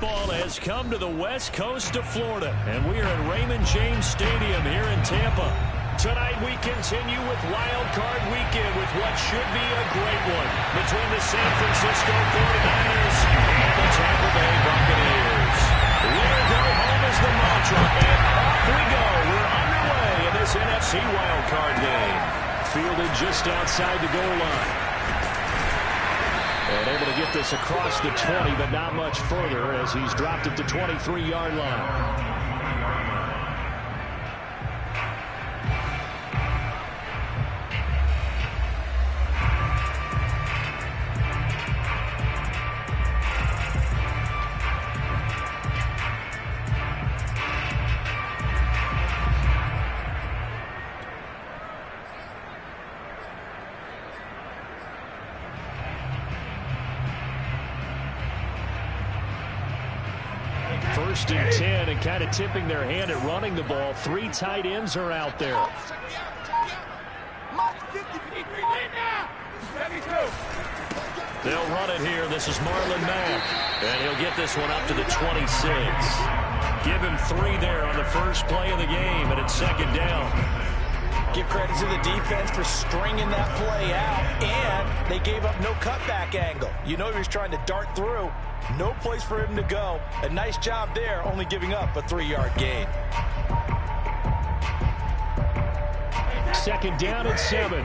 football has come to the west coast of Florida, and we are at Raymond James Stadium here in Tampa. Tonight we continue with Wild Card Weekend with what should be a great one between the San Francisco 49ers and the Tampa Bay Buccaneers. Winner go home is the mantra, and off we go. We're underway in this NFC Wild Card game. Fielded just outside the goal line. And able to get this across the 20, but not much further as he's dropped it to 23-yard line. First and 10, and kind of tipping their hand at running the ball. 3 tight ends are out there. They'll run it here. This is Marlon Mack, and he'll get this one up to the 26. Give him 3 there on the first play of the game, and it's second down. Give credit to the defense for stringing that play out, and they gave up no cutback angle. You know he was trying to dart through. No place for him to go. A nice job there, only giving up a 3-yard gain. Second down at 7.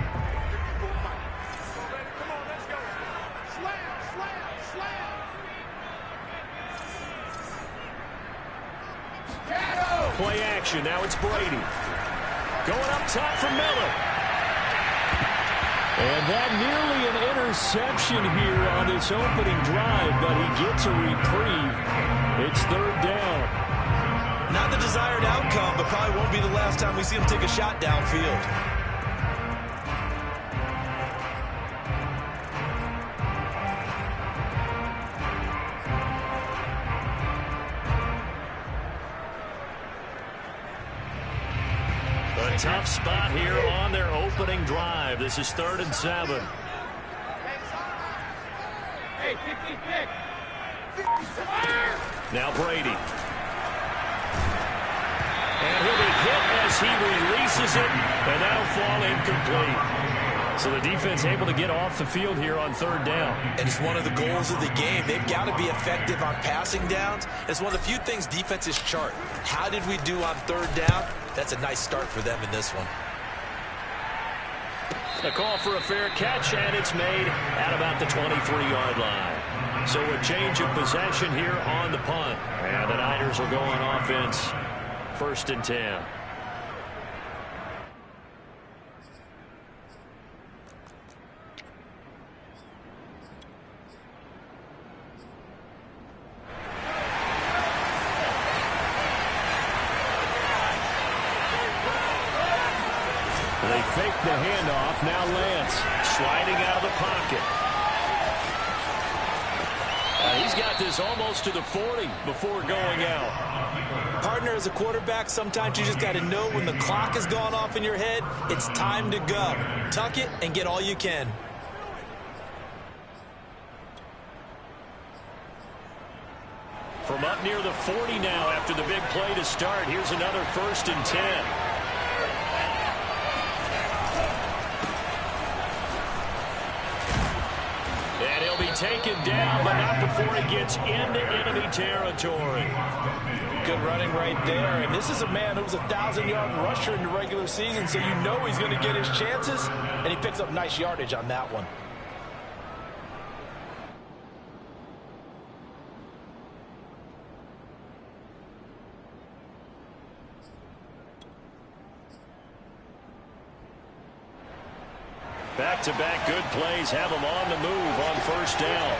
Play action. Now it's Brady. Going up top for Miller. And that nearly an interception here on this opening drive, but he gets a reprieve. It's third down. Not the desired outcome, but probably won't be the last time we see him take a shot downfield. A tough spot here on their opening drive. This is 3rd and 7. Now Brady. And he'll be hit as he releases it, and that'll fall incomplete. So the defense able to get off the field here on 3rd down. And it's one of the goals of the game. They've got to be effective on passing downs. It's one of the few things defenses chart. How did we do on 3rd down? That's a nice start for them in this one. A call for a fair catch, and it's made at about the 23-yard line. So a change of possession here on the punt. And the Niners will go on offense. 1st and 10. They fake the handoff. Now Lance sliding out of the pocket. He's got this almost to the 40 before going out. Partner, as a quarterback, sometimes you just got to know when the clock has gone off in your head, it's time to go. Tuck it and get all you can. From up near the 40 now after the big play to start. Here's another 1st and 10. And he'll be taken down, but not before he gets into enemy territory. Good running right there. And this is a man who was a 1,000-yard rusher in the regular season, so you know he's going to get his chances. And he picks up nice yardage on that one. Back-to-back good plays have him on the move on 1st down.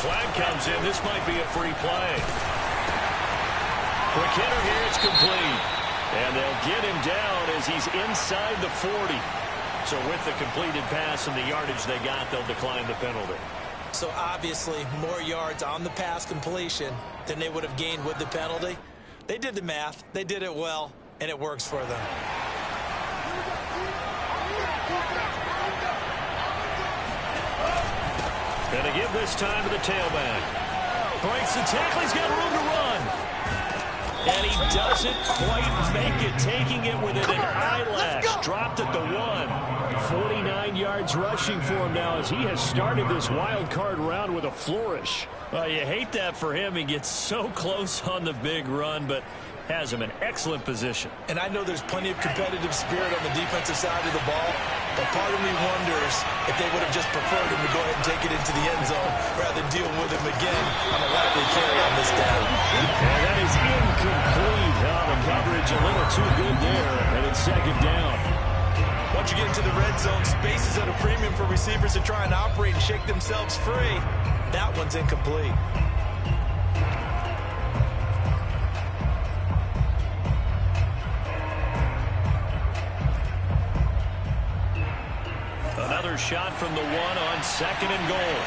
Flag comes in. This might be a free play. Quick hitter here. It's complete. And they'll get him down as he's inside the 40. So with the completed pass and the yardage they got, they'll decline the penalty. So obviously more yards on the pass completion than they would have gained with the penalty. They did the math. They did it well, and it works for them. And to give this time to the tailback. Breaks the tackle. He's got room to run. And he doesn't quite make it, taking it within an eyelash. Dropped at the 1. 49 yards rushing for him now as he has started this wild card round with a flourish. Well, you hate that for him. He gets so close on the big run, but has him in excellent position. And I know there's plenty of competitive spirit on the defensive side of the ball, but part of me wonders if they would have just preferred him to go ahead and take it into the end zone rather than deal with him again on a likely carry on this down. And that is incomplete. The coverage a little too good there, and it's second down. Once you get into the red zone, space is at a premium for receivers to try and operate and shake themselves free. That one's incomplete. Another shot from the 1 on 2nd and goal.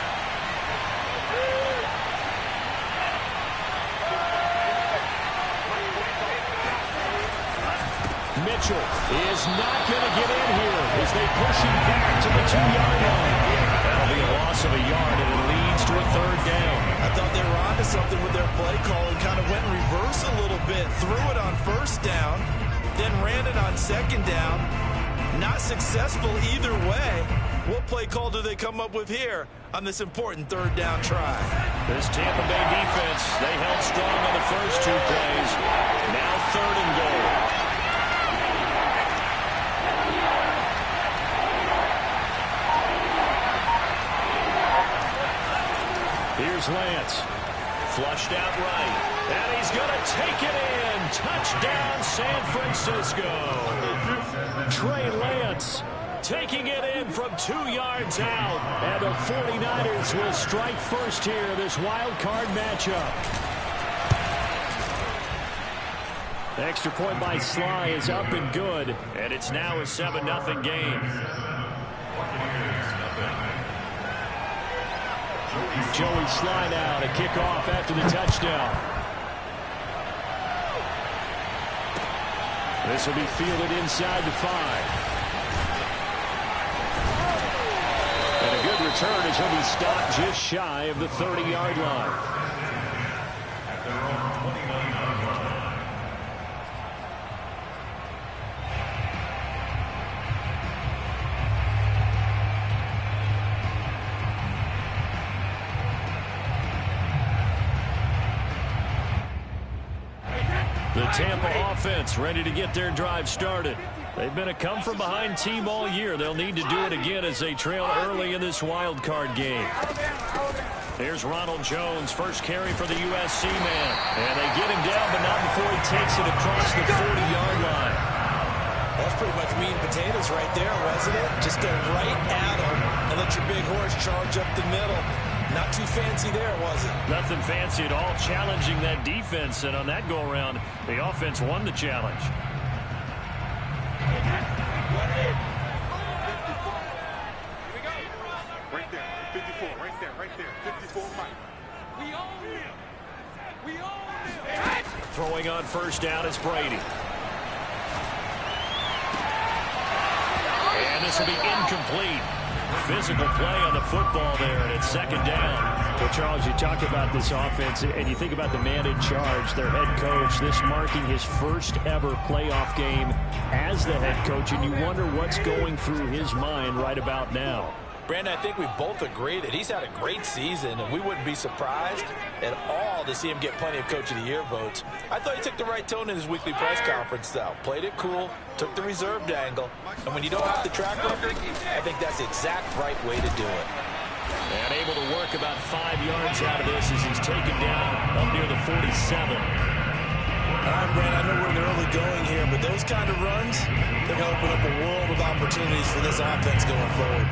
Mitchell is not going to get in here as they push him back to the 2-yard line. That'll be a loss of a yard, and it leads to a 3rd down. I thought they were onto something with their play call and kind of went in reverse a little bit. Threw it on 1st down, then ran it on 2nd down. Not successful either way. What play call do they come up with here on this important 3rd down try? This Tampa Bay defense, they held strong on the first 2 plays. Now 3rd and goal. Here's Lance. Flushed out right. And he's going to take it in. Touchdown, San Francisco. Trey Lance taking it in from 2 yards out. And the 49ers will strike first here, this wild card matchup. Extra point by Sly is up and good. And it's now a 7-0 game. Joey Sly now to kick off after the touchdown. This will be fielded inside the 5. And a good return as he'll be stopped just shy of the 30-yard line. The Tampa offense ready to get their drive started. They've been a come-from-behind team all year. They'll need to do it again as they trail early in this wild card game. Here's Ronald Jones, first carry for the USC man. And they get him down, but not before he takes it across the 40-yard line. That's pretty much meat and potatoes right there, wasn't it? Just go right at him and let your big horse charge up the middle. Not too fancy there, was it? Nothing fancy at all, challenging that defense. And on that go-around, the offense won the challenge. Right there, 54, right there, 54, Mike. We own him. We own him. Throwing on first down is Brady. And this will be incomplete. Physical play on the football there, and it's second down. Well, Charles, you talk about this offense, and you think about the man in charge, their head coach, this marking his first ever playoff game as the head coach, and you wonder what's going through his mind right about now. Brandon, I think we both agree that he's had a great season, and we wouldn't be surprised at all to see him get plenty of Coach of the Year votes. I thought he took the right tone in his weekly press conference, though. Played it cool, took the reserved angle, and when you don't have the track record, I think that's the exact right way to do it. And able to work about 5 yards out of this as he's taken down up near the 47. All right, Brandon, I know we're in the early going here, but those kind of runs, they're going to open up a world of opportunities for this offense going forward.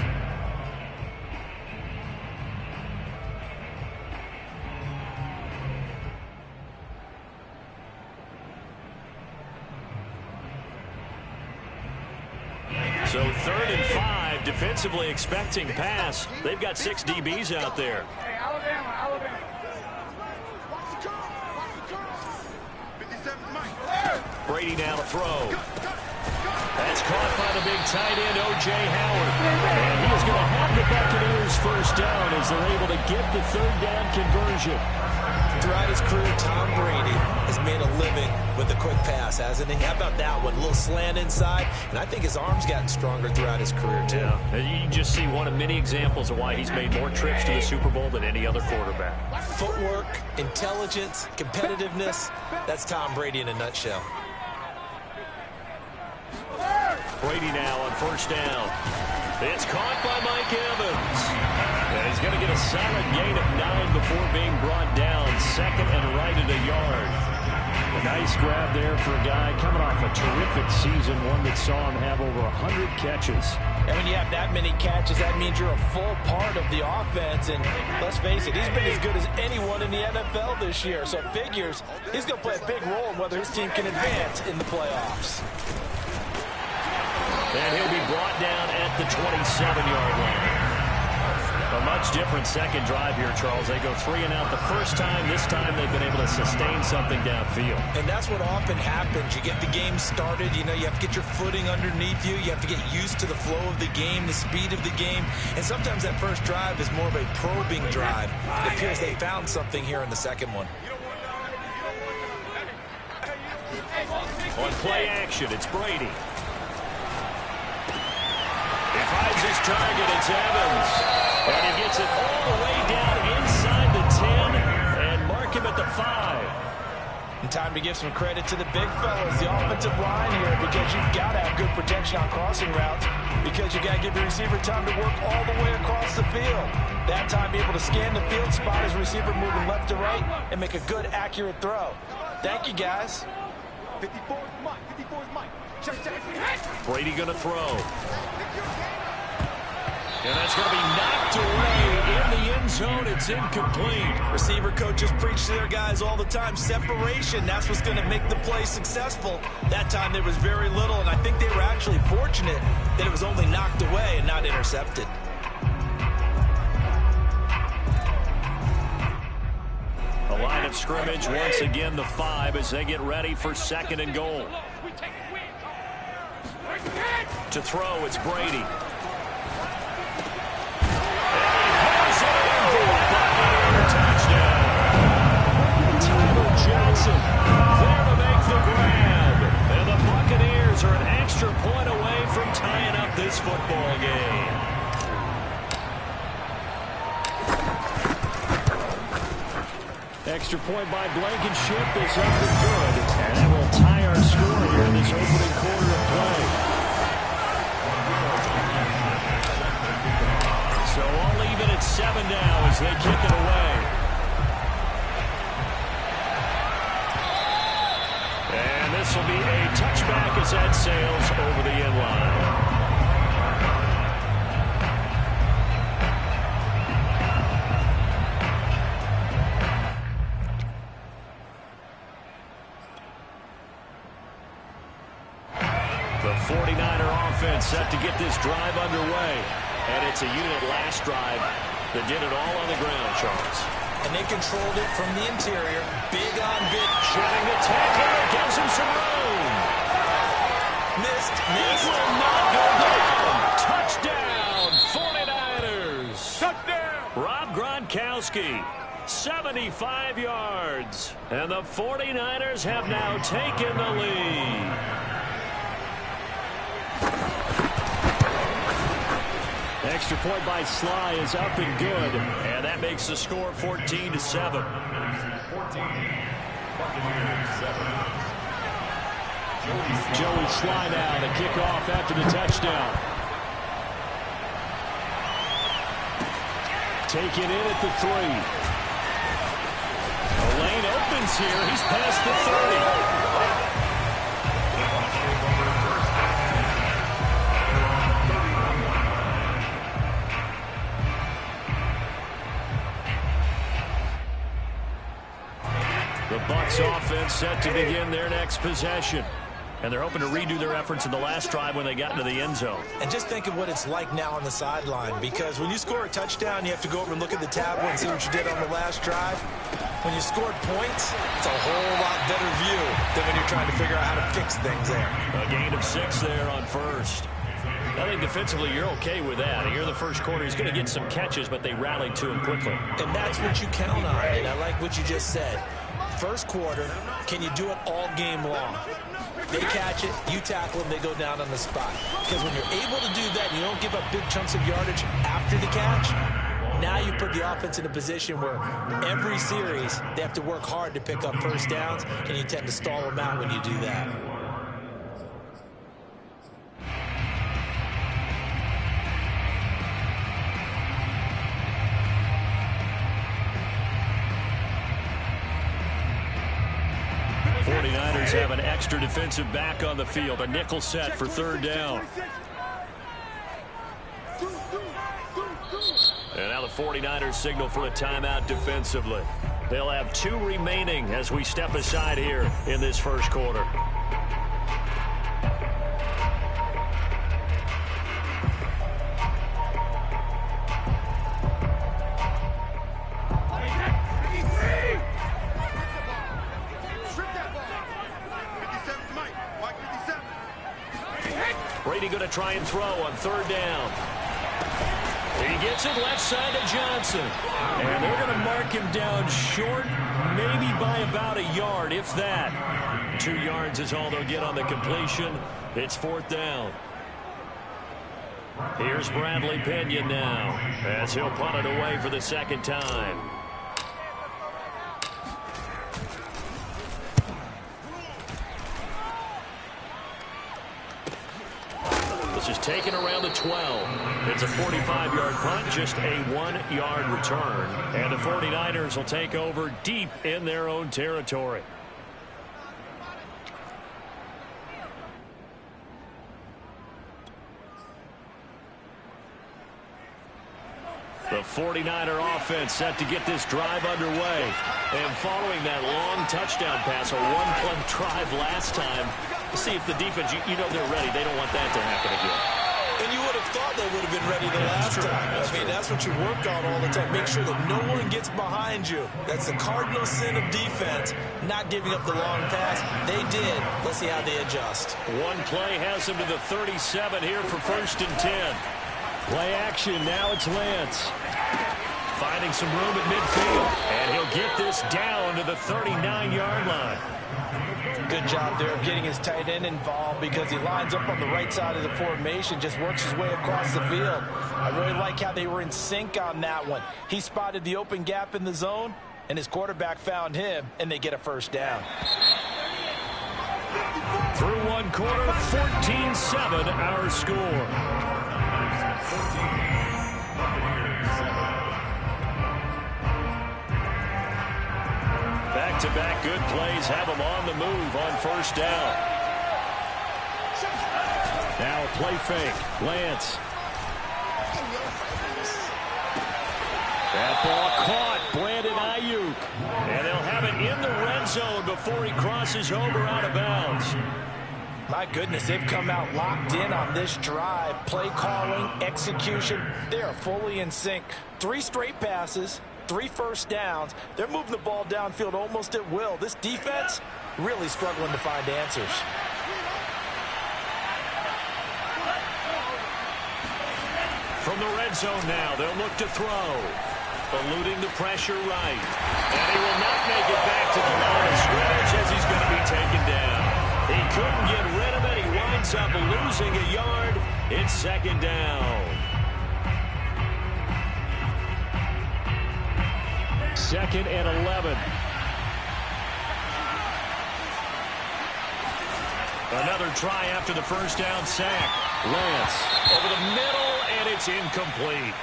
So 3rd and 5, defensively expecting pass. They've got 6 DBs out there. Hey, Alabama. 57, Mike. Brady now to throw. That's caught by the big tight end, O.J. Howard. And he is going to have the Buccaneers first down as they're able to get the third down conversion. Throughout his career, Tom Brady has made a living with the quick pass, hasn't he? How about that one? A little slant inside, and I think his arm's gotten stronger throughout his career, too. Yeah, you can just see one of many examples of why he's made more trips to the Super Bowl than any other quarterback. Footwork, intelligence, competitiveness, that's Tom Brady in a nutshell. Brady now on first down. It's caught by Mike Evans. And he's going to get a solid gain of 9 before being brought down. Second and right at a yard. A nice grab there for a guy coming off a terrific season, one that saw him have over 100 catches. And when you have that many catches, that means you're a full part of the offense. And let's face it, he's been as good as anyone in the NFL this year. So it figures he's going to play a big role in whether his team can advance in the playoffs. And he'll be brought down at the 27-yard line. A much different second drive here, Charles. They go 3 and out the first time. This time they've been able to sustain something downfield. And that's what often happens. You get the game started. You know, you have to get your footing underneath you. You have to get used to the flow of the game, the speed of the game. And sometimes that first drive is more of a probing drive. It appears they found something here in the second one. On play action, it's Brady. He finds his target, it's Evans. And he gets it all the way down inside the 10 and mark him at the 5. And time to give some credit to the big fellas, the offensive line here, because you've got to have good protection on crossing routes, because you've got to give the receiver time to work all the way across the field. That time be able to scan the field, spot his receiver moving left to right, and make a good, accurate throw. Thank you, guys. 54 is Mike. 54 is Mike. Check. Brady going to throw. And that's going to be knocked away in the end zone. It's incomplete. Receiver coaches preach to their guys all the time. Separation, that's what's going to make the play successful. That time there was very little, and I think they were actually fortunate that it was only knocked away and not intercepted. A line of scrimmage, once again the 5 as they get ready for second and goal. To throw, it's Brady. Johnson there to make the grab. And the Buccaneers are an extra point away from tying up this football game. Extra point by Blankenship is up and good. And that will tie our score here in this opening quarter of play. So all even at 7 now as they kick it away. And this will be a touchback as that sails over the end line. The 49er offense set to get this drive underway. And it's a unit last drive that did it all on the ground, Charles. And they controlled it from the interior. Big on bit. Shedding the tackle. Gives him some room. Missed. Will not go down. Touchdown, 49ers. Touchdown. Rob Gronkowski, 75 yards. And the 49ers have now taken the lead. Extra point by Sly is up and good. And that makes the score 14-7. Joey Sly now to kick off after the touchdown. Take it in at the 3. The lane opens here. He's past the 30. The Bucs offense set to begin their next possession. And they're hoping to redo their efforts in the last drive when they got into the end zone. And just think of what it's like now on the sideline, because when you score a touchdown, you have to go over and look at the tablet and see what you did on the last drive. When you scored points, it's a whole lot better view than when you're trying to figure out how to fix things there. A gain of 6 there on first. I think defensively you're okay with that. Here in the first quarter, he's going to get some catches, but they rallied to him quickly. And that's what you count on, and I like what you just said. First quarter, can you do it all game long? They catch it, you tackle them, they go down on the spot. Because when you're able to do that, you don't give up big chunks of yardage after the catch. Now you put the offense in a position where every series they have to work hard to pick up first downs, and you tend to stall them out when you do that. Have an extra defensive back on the field. A nickel set for third down. And now the 49ers signal for a timeout defensively. They'll have 2 remaining as we step aside here in this first quarter. Brady going to try and throw on third down. He gets it left side to Johnson. And they're going to mark him down short, maybe by about a yard, if that. 2 yards is all they'll get on the completion. It's fourth down. Here's Bradley Pinion now as he'll punt it away for the second time. Is taken around the 12. It's a 45-yard punt, just a 1-yard return. And the 49ers will take over deep in their own territory. The 49er offense set to get this drive underway. And following that long touchdown pass, a 1-play drive last time, see if the defense, you know they're ready. They don't want that to happen again. And you would have thought they would have been ready the last time. I mean, that's what you work on all the time. Make sure that no one gets behind you. That's the cardinal sin of defense, not giving up the long pass. They did. Let's see how they adjust. One play has them to the 37 here for 1st and 10. Play action. Now it's Lance. Finding some room at midfield. And he'll get this down to the 39-yard line. Good job there of getting his tight end involved, because he lines up on the right side of the formation, just works his way across the field. I really like how they were in sync on that one. He spotted the open gap in the zone, and his quarterback found him, and they get a first down. Through one quarter, 14-7 our score. Back-to-back good plays have them on the move on first down. Now a play fake. Lance. That ball caught. Brandon Ayuk. And they'll have it in the red zone before he crosses over out of bounds. My goodness, they've come out locked in on this drive. Play calling, execution, they are fully in sync. 3 straight passes, 3 first downs. They're moving the ball downfield almost at will. This defense really struggling to find answers. From the red zone now, they'll look to throw. Eluding the pressure right. And he will not make it back to the line of scrimmage as he's going to be taken down. He couldn't get rid of it. He winds up losing a yard. It's second down. 2nd and 11. Another try after the first down sack. Lance over the middle, and it's incomplete.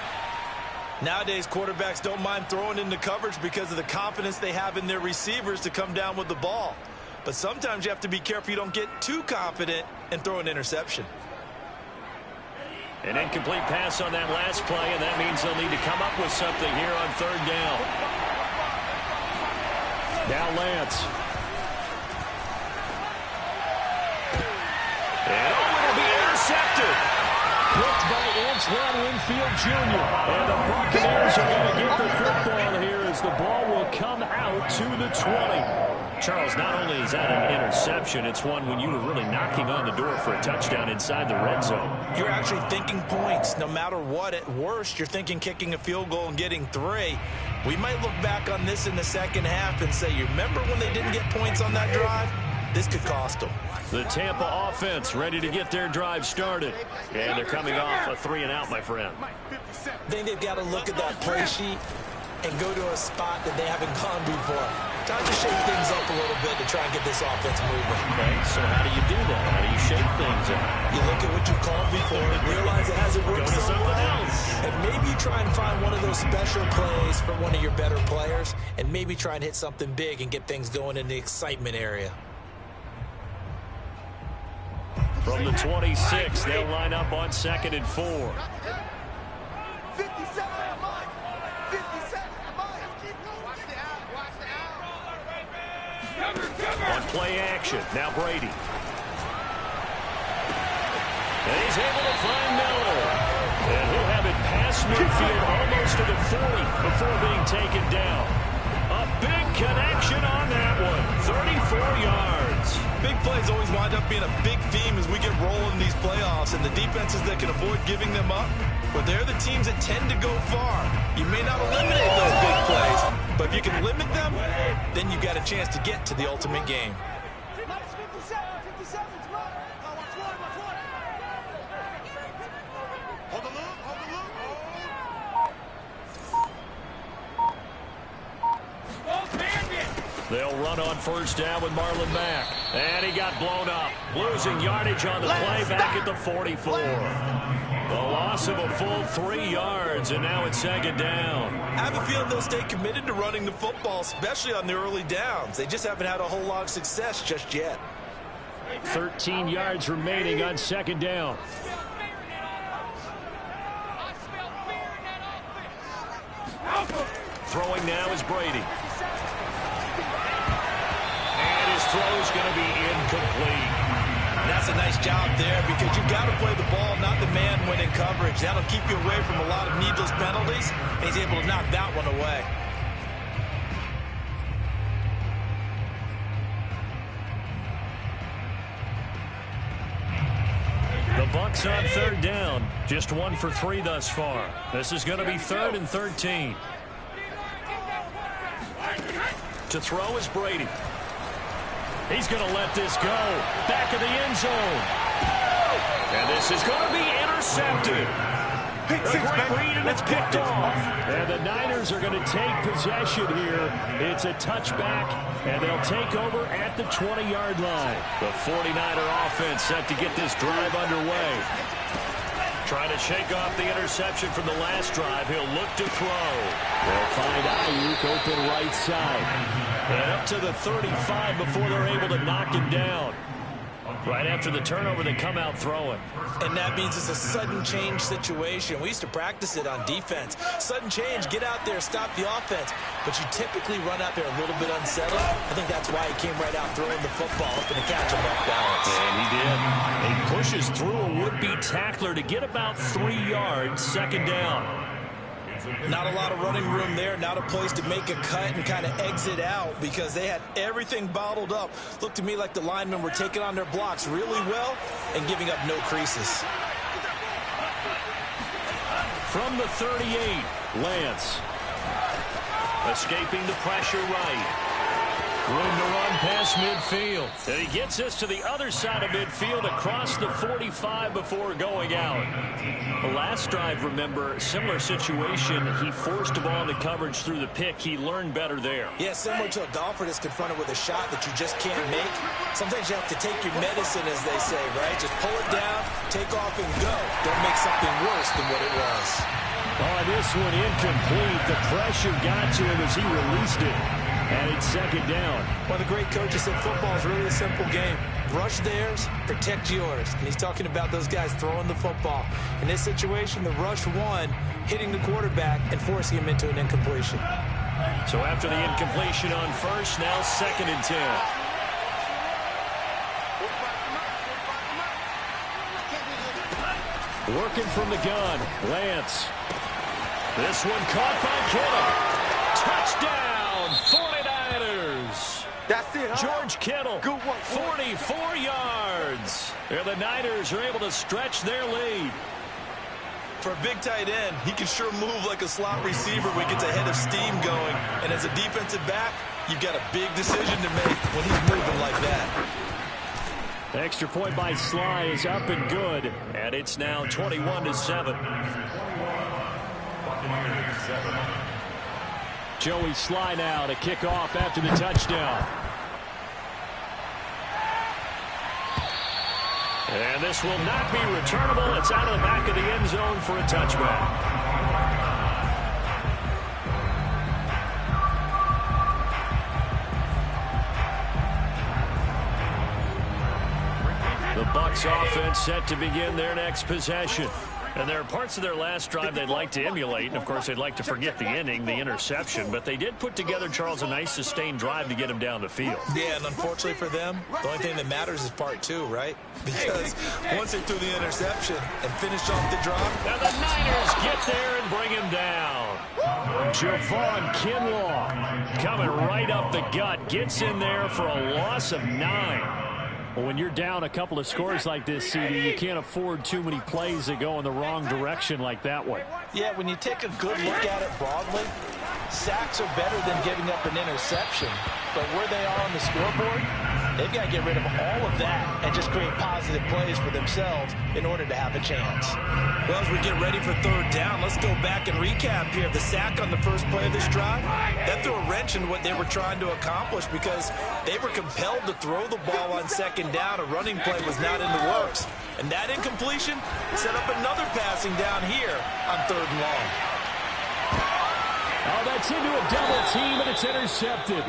Nowadays, quarterbacks don't mind throwing into coverage because of the confidence they have in their receivers to come down with the ball. But sometimes you have to be careful you don't get too confident and throw an interception. An incomplete pass on that last play, and that means they'll need to come up with something here on third down. Now Lance. It's Ron Winfield Jr. And the Buccaneers are going to get the football here as the ball will come out to the 20. Charles, not only is that an interception, it's one when you were really knocking on the door for a touchdown inside the red zone. You're actually thinking points. No matter what, at worst, you're thinking kicking a field goal and getting 3. We might look back on this in the second half and say, you remember when they didn't get points on that drive? This could cost them. The Tampa offense ready to get their drive started. And they're coming off a 3-and-out, my friend. I think they've got to look at that play sheet and go to a spot that they haven't gone before. Time to shake things up a little bit to try and get this offense moving. Okay, so how do you do that? How do you shake things up? You look at what you've called before and realize it hasn't worked Go to so something well. else. And maybe you try and find one of those special plays from one of your better players and maybe try and hit something big and get things going in the excitement area. From the 26, they'll line up on 2nd and 4. 57 On play action, now Brady. And he's able to find Miller. And he'll have it past midfield almost to the 40 before being taken down. A big connection on that one. 34 yards. Big plays always wind up being a big theme as we get rolling in these playoffs, and the defenses that can avoid giving them up, but they're the teams that tend to go far. You may not eliminate those big plays, but if you can limit them, then you've got a chance to get to the ultimate game. They'll run on first down with Marlon Mack. And he got blown up. Losing yardage on the play back at the 44. The loss of a full 3 yards, and now it's 2nd down. I have a feeling they'll stay committed to running the football, especially on the early downs. They just haven't had a whole lot of success just yet. 13 yards remaining on 2nd down. Throwing now is Brady. And his throw is going to be incomplete. That's a nice job there because you've got to play the ball, not the man when in coverage. That'll keep you away from a lot of needless penalties, and he's able to knock that one away. The Bucs on 3rd down. Just 1 for 3 thus far. This is going to be 3rd and 13. To throw is Brady. He's going to let this go. Back of the end zone. And this is going to be intercepted. A great read, and it's picked off. And the Niners are going to take possession here. It's a touchback, and they'll take over at the 20-yard line. The 49er offense set to get this drive underway. Trying to shake off the interception from the last drive. He'll look to throw. They'll find Ayuk open right side. And up to the 35 before they're able to knock him down. Right after the turnover, they come out throwing. And that means it's a sudden change situation. We used to practice it on defense. Sudden change, get out there, stop the offense. But you typically run out there a little bit unsettled. I think that's why he came right out throwing the football, hoping to catch him off balance. And he did. He pushes through a would-be tackler to get about 3 yards, 2nd down. Not a lot of running room there, not a place to make a cut and kind of exit out because they had everything bottled up. Looked to me like the linemen were taking on their blocks really well and giving up no creases. From the 38, Lance. Escaping the pressure right. Room to run past midfield. And he gets us to the other side of midfield across the 45 before going out. The last drive, remember, similar situation. He forced the ball into coverage through the pick. He learned better there. Yeah, similar to a golfer that's confronted with a shot that you just can't make. Sometimes you have to take your medicine, as they say, right? Just pull it down, take off, and go. Don't make something worse than what it was. Oh, this one incomplete. The pressure got to him as he released it. And it's 2nd down. One of the great coaches said football is really a simple game. Rush theirs, protect yours. And he's talking about those guys throwing the football. In this situation, the rush one, hitting the quarterback and forcing him into an incompletion. So after the incompletion on first, now 2nd and 10. Working from the gun, Lance. This one caught by Kittle. Touchdown, 49ers. That's it, huh? George Kittle, Good one. 44 yards. And the Niners are able to stretch their lead. For a big tight end, he can sure move like a slot receiver when he gets a head of steam going. And as a defensive back, you've got a big decision to make when he's moving like that. Extra point by Sly is up and good. And it's now 21-7. Joey Sly now to kick off after the touchdown. And this will not be returnable. It's out of the back of the end zone for a touchback. The Bucs offense set to begin their next possession. And there are parts of their last drive they'd like to emulate. And, of course, they'd like to forget the inning, the interception. But they did put together, Charles, a nice sustained drive to get him down the field. Yeah, and unfortunately for them, the only thing that matters is part two, right? Because once they threw the interception and finished off the drive. And the Niners get there and bring him down. Javon Kinlaw coming right up the gut. Gets in there for a loss of 9. Well, when you're down a couple of scores like this, CD, you can't afford too many plays that go in the wrong direction like that one. Yeah, when you take a good look at it broadly, sacks are better than giving up an interception. But where they are on the scoreboard, they've got to get rid of all of that and just create positive plays for themselves in order to have a chance. Well, as we get ready for third down, let's go back and recap here. The sack on the first play of this drive, that threw a wrench in what they were trying to accomplish because they were compelled to throw the ball on second down. A running play was not in the works. And that incompletion set up another passing down here on third and long. Oh, that's into a double team, and it's intercepted.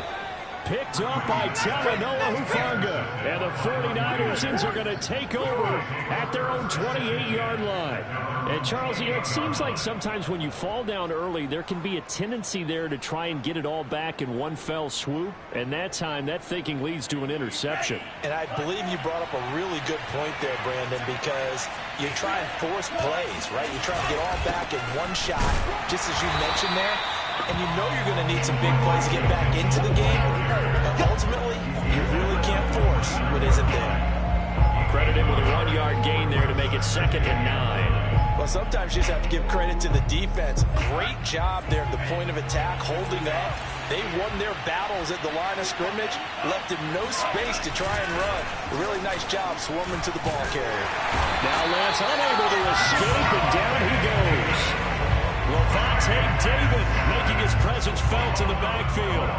Picked up by Talanoa Hufanga. And the 49ers are going to take over at their own 28-yard line. And, Charles, you know, it seems like sometimes when you fall down early, there can be a tendency there to try and get it all back in one fell swoop. And that time, that thinking leads to an interception. And I believe you brought up a really good point there, Brandon, because you try and force plays, right? You try to get all back in one shot, just as you mentioned there. And you know you're going to need some big plays to get back into the game. But ultimately, you really can't force what isn't there. Credited with a 1-yard gain there to make it 2nd and 9. Well, sometimes you just have to give credit to the defense. Great job there at the point of attack, holding up. They won their battles at the line of scrimmage, left him no space to try and run. A really nice job swarming to the ball carrier. Now Lance unable to escape, and down he goes. Levante David making his presence felt in the backfield.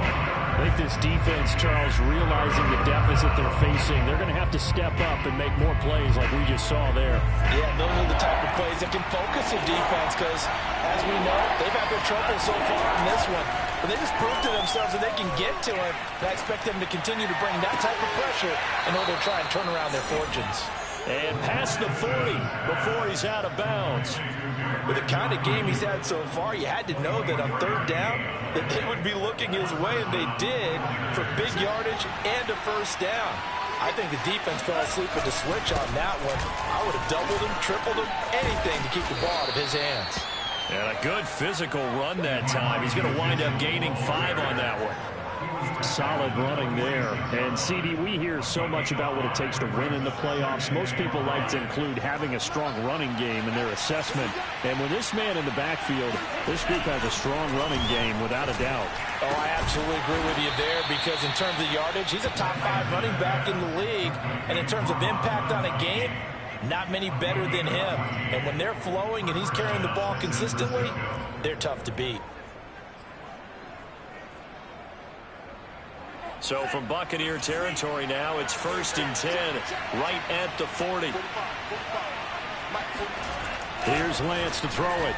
I think this defense, Charles, realizing the deficit they're facing, they're going to have to step up and make more plays like we just saw there. Yeah, those are the type of plays that can focus a defense because, as we know, they've had their trouble so far in this one. But they just proved to themselves that they can get to it. And I expect them to continue to bring that type of pressure in order to try and turn around their fortunes. And past the 40 before he's out of bounds. With the kind of game he's had so far, you had to know that on third down that they would be looking his way, and they did, for big yardage and a first down. I think the defense fell asleep with the switch on that one. I would have doubled him, tripled him, anything to keep the ball out of his hands. And a good physical run that time. He's going to wind up gaining 5 on that one. Solid running there. And, CD, we hear so much about what it takes to win in the playoffs. Most people like to include having a strong running game in their assessment. And with this man in the backfield, this group has a strong running game without a doubt. Oh, I absolutely agree with you there because in terms of yardage, he's a top 5 running back in the league. And in terms of impact on a game, not many better than him. And when they're flowing and he's carrying the ball consistently, they're tough to beat. So from Buccaneer territory now, it's 1st and 10, right at the 40. Here's Lance to throw it.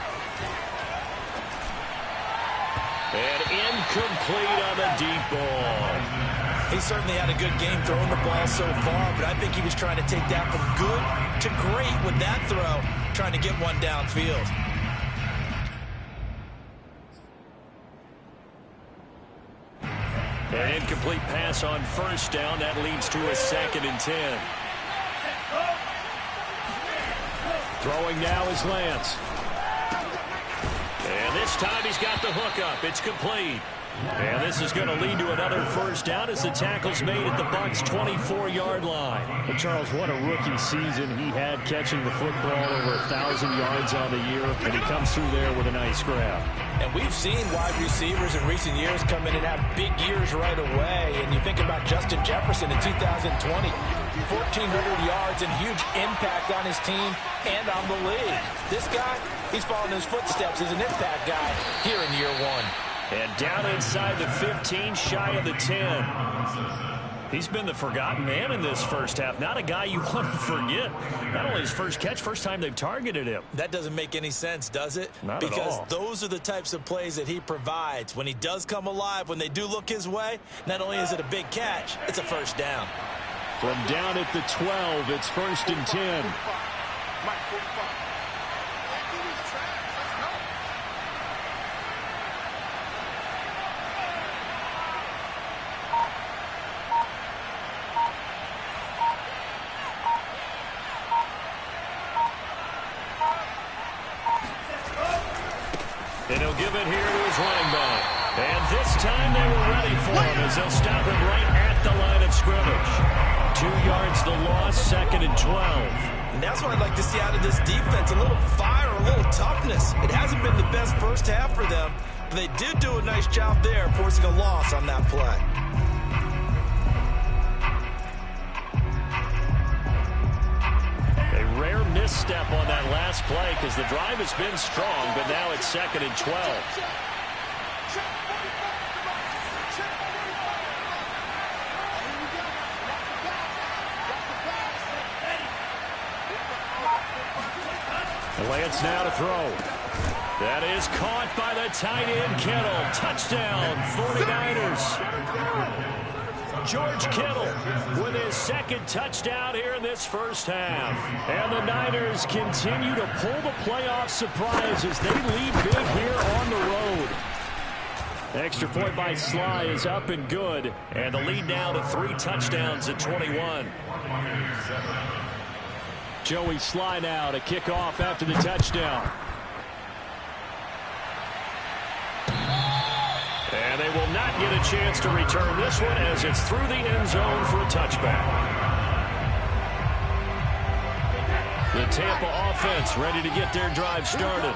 And incomplete on the deep ball. He certainly had a good game throwing the ball so far, but I think he was trying to take that from good to great with that throw, trying to get one downfield. An incomplete pass on first down. That leads to a 2nd and 10. Throwing now is Lance. And this time he's got the hook up. It's complete. And this is going to lead to another first down as the tackle's made at the Bucs' 24-yard line. Well, Charles, what a rookie season he had, catching the football over 1,000 yards on the year, and he comes through there with a nice grab. And we've seen wide receivers in recent years come in and have big years right away. And you think about Justin Jefferson in 2020, 1,400 yards and huge impact on his team and on the league. This guy, he's following his footsteps as an impact guy here in year one. And down inside the 15, shy of the 10. He's been the forgotten man in this first half. Not a guy you want to forget. Not only his first catch, first time they've targeted him. That doesn't make any sense, does it? Not at all. Because those are the types of plays that he provides. When he does come alive, when they do look his way, not only is it a big catch, it's a first down. From down at the 12, it's 1st and 10. And he'll give it here to his running back. And this time they were ready for him as they'll stop him right at the line of scrimmage. 2 yards the loss, 2nd and 12. And that's what I'd like to see out of this defense. A little fire, a little toughness. It hasn't been the best first half for them, but they did do a nice job there, forcing a loss on that play. Rare misstep on that last play because the drive has been strong, but now it's 2nd and 12. Lance now to throw. That is caught by the tight end, Kittle. Touchdown, 49ers. George Kittle with his 2nd touchdown here in this first half. And the Niners continue to pull the playoff surprise as they lead big here on the road. Extra point by Sly is up and good. And the lead now to 3 touchdowns at 21. Joey Sly now to kick off after the touchdown. And they will not get a chance to return this one as it's through the end zone for a touchback. The Tampa offense ready to get their drive started.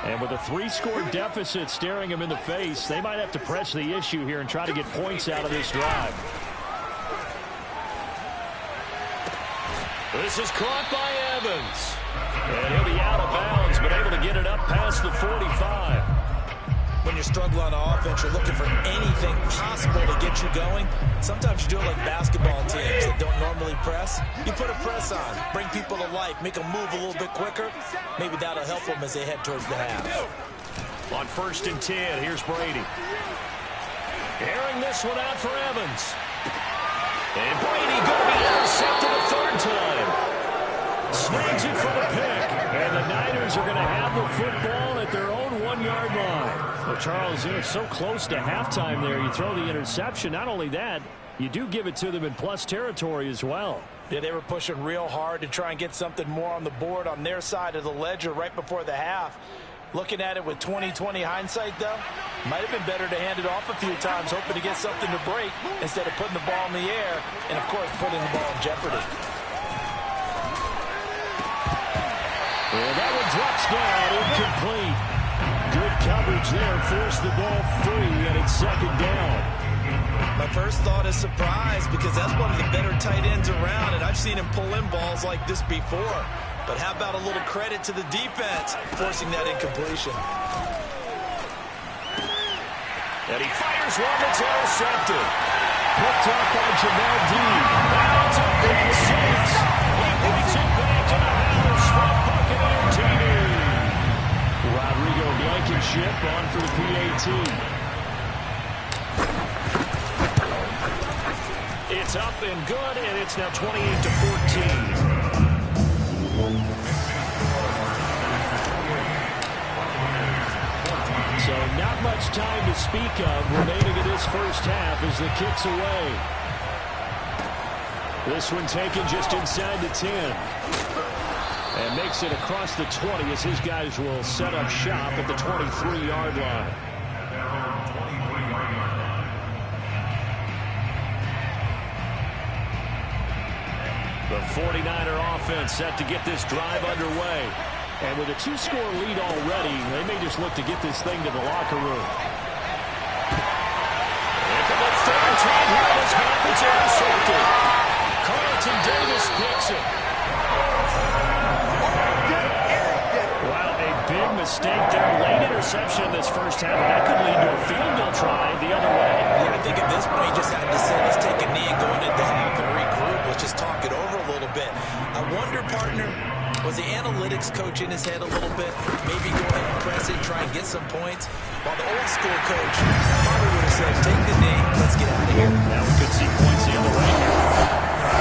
And with a 3-score deficit staring them in the face, they might have to press the issue here and try to get points out of this drive. This is caught by Evans. And he'll be out of bounds, but able to get it up past the 45. When you're struggling on offense, you're looking for anything possible to get you going. Sometimes you do it like basketball teams that don't normally press. You put a press on, bring people to life, make them move a little bit quicker. Maybe that'll help them as they head towards the half. On 1st and 10, here's Brady. Airing this one out for Evans. And Brady going to be intercepted a 3rd time. Snags it for the pick. And the Niners are going to have the football at their own 1-yard line. Well, Charles, you're so close to halftime there. You throw the interception. Not only that, you do give it to them in plus territory as well. Yeah, they were pushing real hard to try and get something more on the board on their side of the ledger right before the half. Looking at it with 20/20 hindsight, though, might have been better to hand it off a few times, hoping to get something to break instead of putting the ball in the air and, of course, putting the ball in jeopardy. And that one drops down, incomplete. Good coverage there, forced the ball free, and it's 2nd down. My first thought is surprise because that's one of the better tight ends around, and I've seen him pull in balls like this before. But how about a little credit to the defense forcing that incompletion? And he fires one that's intercepted. Picked up by Jamel Dean. That's a big 6. He brings it back to the house from Buccaneer TV. Rodrigo Blankenship on for the PAT. It's up and good, and it's now 28-14. So not much time to speak of remaining in this first half as the kick's away. This one taken just inside the 10. And makes it across the 20 as his guys will set up shop at the 23-yard line. The 49er offense set to get this drive underway. And with a 2-score lead already, they may just look to get this thing to the locker room. Third time here in this half, it's intercepted. Carlton Davis picks it. Wow, a big mistake there. Late interception in this first half. That could lead to a field goal try the other way. Yeah, I think at this point, he just had to say, let's take a knee and go into the half and regroup. Let's just talk it over a little bit. I wonder, partner, was the analytics coach in his head a little bit? Maybe go ahead and press it, try and get some points. While the old school coach probably would have said, take the knee, let's get out of here. Now we could see points the other way.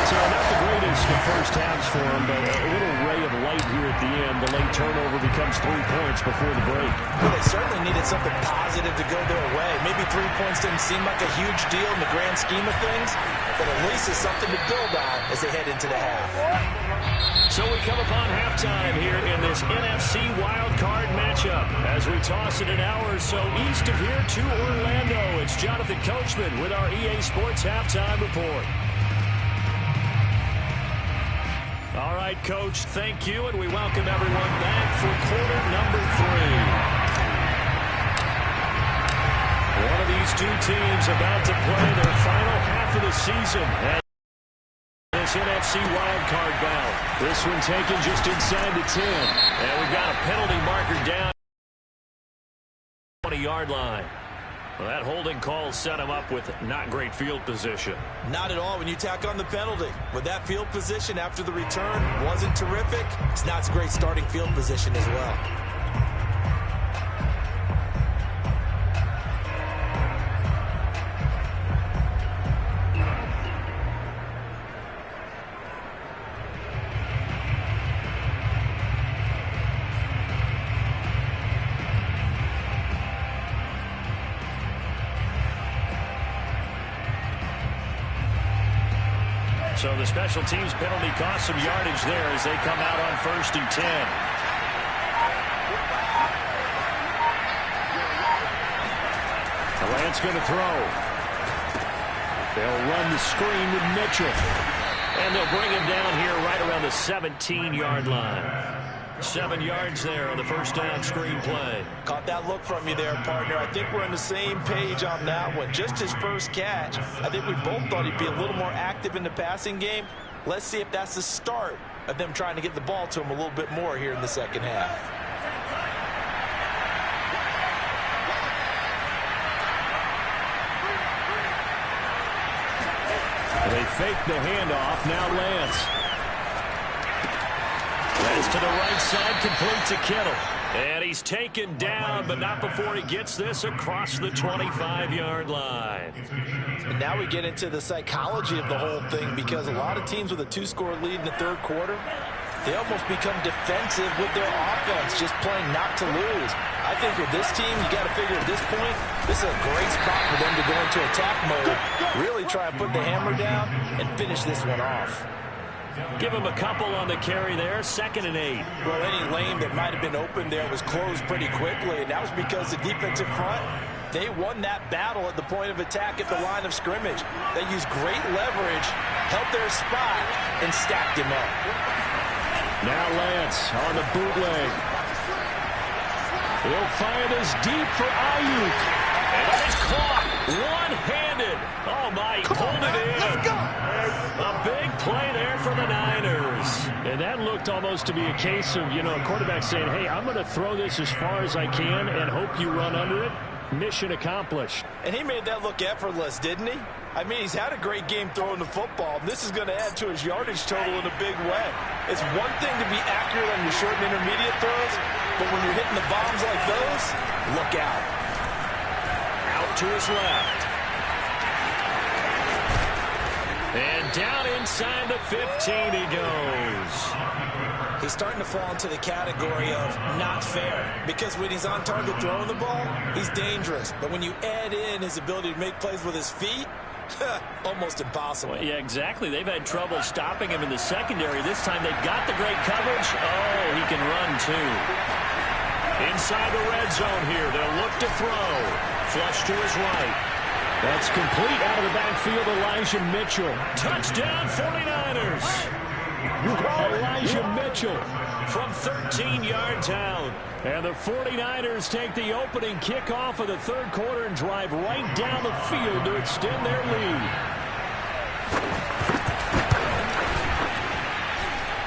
So not the greatest of first halves for him, but a little ray of light here at the end. The late turnover becomes 3 points before the break. Well, they certainly needed something positive to go their way. Maybe 3 points didn't seem like a huge deal in the grand scheme of things, but at least it's something to build on as they head into the half. So we come upon halftime here in this NFC Wildcard matchup. As we toss it an hour or so east of here to Orlando, it's Jonathan Coachman with our EA Sports Halftime Report. All right, Coach, thank you, and we welcome everyone back for quarter number 3. One of these two teams about to play their final half of the season. This NFC wildcard battle. This one taken just inside the 10. And we've got a penalty marker down 20-yard line. Well, that holding call set him up with not great field position. Not at all when you tack on the penalty. With that field position after the return wasn't terrific, it's not a great starting field position as well. So the special teams penalty cost some yardage there as they come out on 1st and 10. Lance going to throw. They'll run the screen with Mitchell. And they'll bring him down here right around the 17-yard line. 7 yards there on the first down screen play. Caught that look from you there, partner. I think we're on the same page on that one. Just his first catch. I think we both thought he'd be a little more active in the passing game. Let's see if that's the start of them trying to get the ball to him a little bit more here in the second half. They fake the handoff. Now Lance. Lance to the right side, complete to Kittle. And he's taken down, but not before he gets this across the 25-yard line. And now we get into the psychology of the whole thing, because a lot of teams with a 2-score lead in the third quarter, they almost become defensive with their offense, just playing not to lose. I think with this team, you got to figure at this point, this is a great spot for them to go into attack mode, really try and put the hammer down and finish this one off. Give him a couple on the carry there, 2nd and 8. Well, any lane that might have been open there was closed pretty quickly, and that was because the defensive front, they won that battle at the point of attack at the line of scrimmage. They used great leverage, held their spot, and stacked him up. Now Lance on the bootleg. He'll fire this deep for Ayuk. And he's caught one-handed. Oh, my, he pulled it in. Let's go. A big play there for the Niners. And that looked almost to be a case of, a quarterback saying, hey, I'm going to throw this as far as I can and hope you run under it. Mission accomplished. And he made that look effortless, didn't he? I mean, he's had a great game throwing the football. This is going to add to his yardage total in a big way. It's one thing to be accurate on your short and intermediate throws, but when you're hitting the bombs like those, look out. Out to his left. And down inside the 15 he goes. He's starting to fall into the category of not fair, because when he's on target throwing the ball, he's dangerous. But when you add in his ability to make plays with his feet, Almost impossible. Well, yeah, exactly. They've had trouble stopping him in the secondary. This time they've got the great coverage. Oh, he can run, too. Inside the red zone here. They'll look to throw. Flush to his right. That's complete out of the backfield. Elijah Mitchell. Touchdown, 49ers. Elijah Mitchell from 13 yards out. And the 49ers take the opening kickoff of the third quarter and drive right down the field to extend their lead.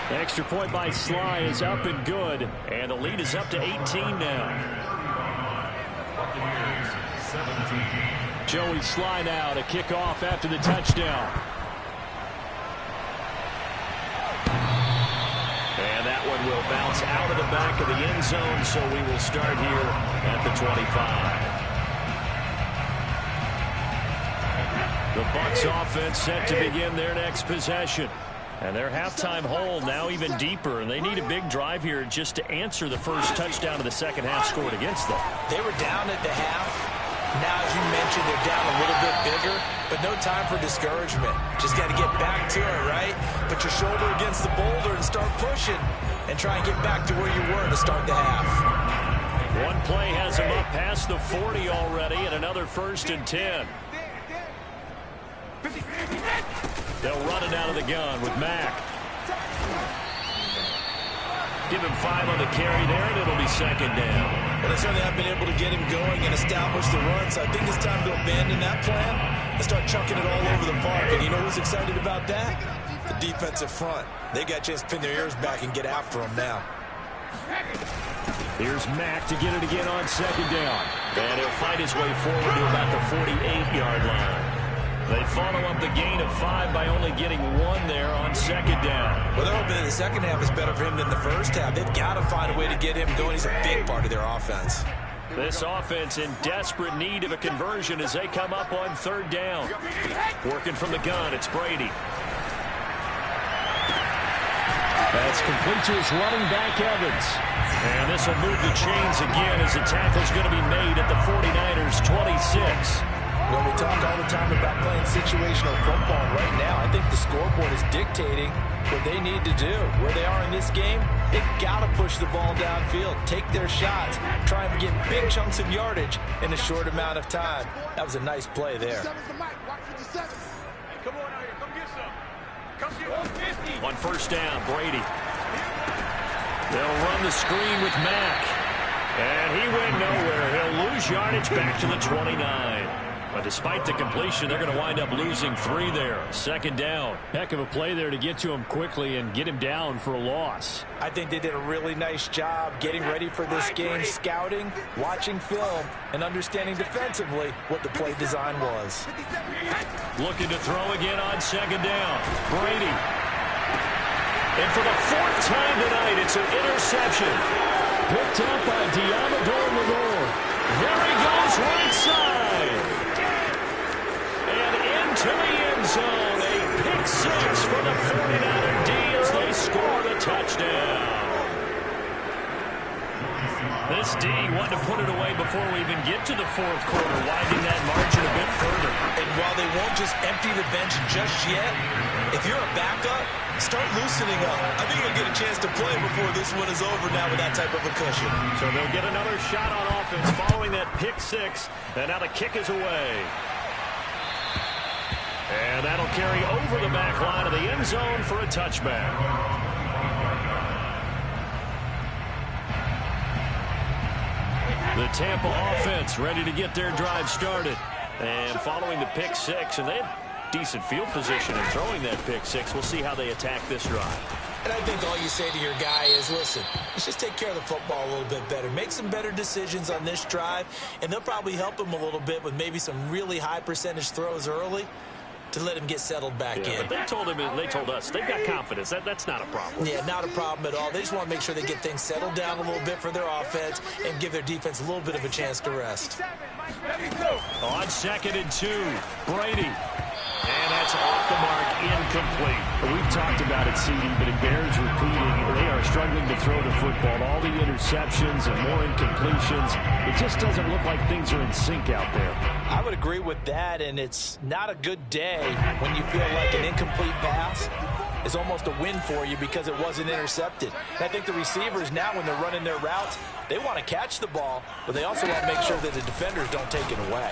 The extra point by Sly is up and good. And the lead is up to 18 now. Joey Sly now to kick off after the touchdown. And that one will bounce out of the back of the end zone, so we will start here at the 25. The Bucs offense set to begin their next possession. And their halftime hole now even deeper, and they need a big drive here just to answer the first touchdown of the second half scored against them. They were down at the half. Now, as you mentioned, they're down a little bit bigger, but no time for discouragement. Just got to get back to it, right? Put your shoulder against the boulder and start pushing and try and get back to where you were to start the half. One play has them up past the 40 already, and another 1st and 10. They'll run it out of the gun with Mack. Give him 5 on the carry there, and it'll be second down. Well, they certainly have been able to get him going and establish the run, so I think it's time to abandon that plan and start chucking it all over the park. And you know who's excited about that? The defensive front. They got a chance to pin their ears back and get after him now. Here's Mack to get it again on second down. And he'll fight his way forward to about the 48-yard line. They follow up the gain of 5 by only getting 1 there on second down. Well, they're hoping that the second half is better for him than the first half. They've got to find a way to get him going. He's a big part of their offense. This offense in desperate need of a conversion as they come up on third down. Working from the gun, it's Brady. That's complete to his running back, Evans. And this will move the chains again as the tackle's going to be made at the 49ers' 26. Well, we talk all the time about playing situational football. Right now, I think the scoreboard is dictating what they need to do. Where they are in this game, they've got to push the ball downfield, take their shots, try and get big chunks of yardage in a short amount of time. That was a nice play there. Come on out here. Come get some. Come get 150. On first down, Brady. They'll run the screen with Mack. And he went nowhere. He'll lose yardage back to the 29. But despite the completion, they're going to wind up losing 3 there. Second down. Heck of a play there to get to him quickly and get him down for a loss. I think they did a really nice job getting ready for this game, scouting, watching film, and understanding defensively what the play design was. Looking to throw again on second down. Brady. And for the 4th time tonight, it's an interception. Picked up by Diamador Lenore. There he goes right side. To the end zone, a pick 6 for the 49er D as they score the touchdown. This D wanted to put it away before we even get to the 4th quarter, widening that margin a bit further. And while they won't just empty the bench just yet, if you're a backup, start loosening up. I think you'll get a chance to play before this one is over now with that type of a cushion. So they'll get another shot on offense following that pick 6, and now the kick is away. And that'll carry over the back line of the end zone for a touchback. The Tampa offense ready to get their drive started. And following the pick 6, and they had decent field position in throwing that pick 6. We'll see how they attack this drive. And I think all you say to your guy is, listen, let's just take care of the football a little bit better. Make some better decisions on this drive, and they'll probably help him a little bit with maybe some really high percentage throws early to let him get settled back in. But they told us they've got confidence. That's not a problem. Yeah, not a problem at all. They just want to make sure they get things settled down a little bit for their offense and give their defense a little bit of a chance to rest. On 2nd and 2, Brady. And that's off the mark, incomplete. We've talked about it, CD, but it bears repeating. They are struggling to throw the football. All the interceptions and more incompletions. It just doesn't look like things are in sync out there. I would agree with that, and it's not a good day when you feel like an incomplete pass is almost a win for you because it wasn't intercepted. And I think the receivers now, when they're running their routes, they want to catch the ball, but they also want to make sure that the defenders don't take it away.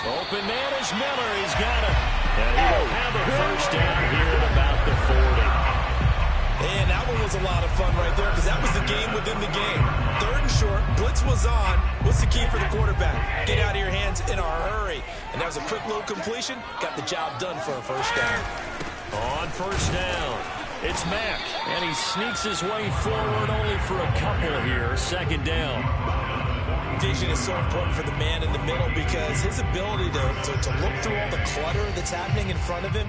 Open man is Miller. He's got it. And he'll have a first down here at about the 40. And that one was a lot of fun right there because that was the game within the game. 3rd and short, blitz was on. What's the key for the quarterback? Get out of your hands in a hurry. And that was a quick little completion. Got the job done for a first down. On first down, it's Mack. And he sneaks his way forward only for a couple here. 2nd down. Vision is so important for the man in the middle because his ability to look through all the clutter that's happening in front of him,